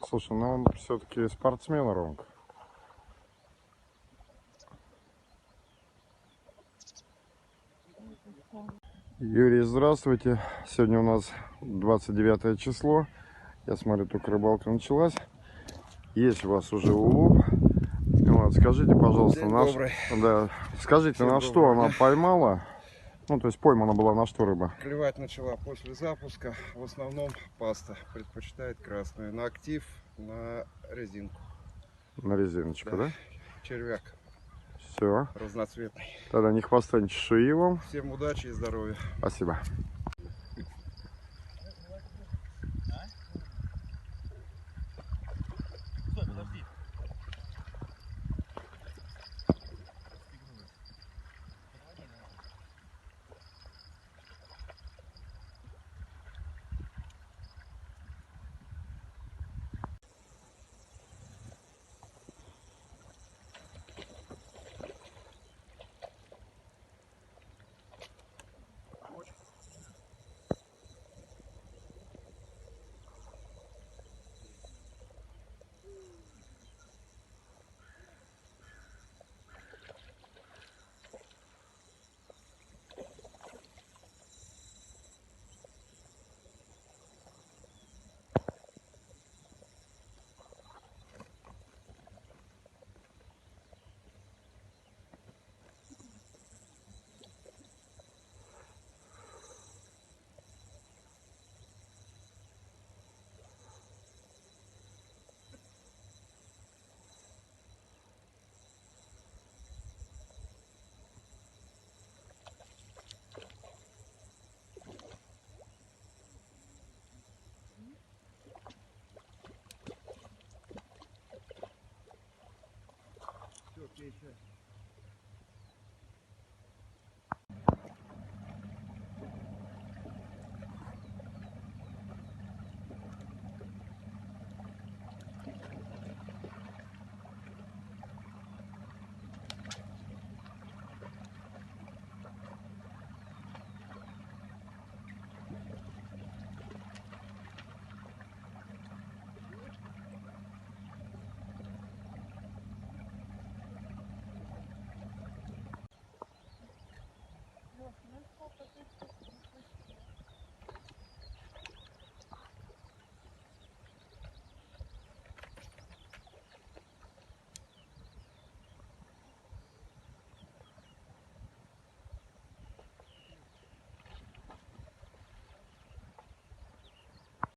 Слушай, ну он все-таки спортсмен, Ромка. Юрий, здравствуйте. Сегодня у нас 29 число. Я смотрю, только рыбалка началась. Есть у вас уже улов. Вот, скажите, пожалуйста, скажите, Всем на что она поймала? Ну, то есть поймана была на что рыба? Клевать начала после запуска. В основном паста. Предпочитает красную. На актив, на резинку. На резиночку, да? Червяк Все. разноцветный. Тогда ни хвоста, ни чешуи вам. Всем удачи и здоровья. Спасибо.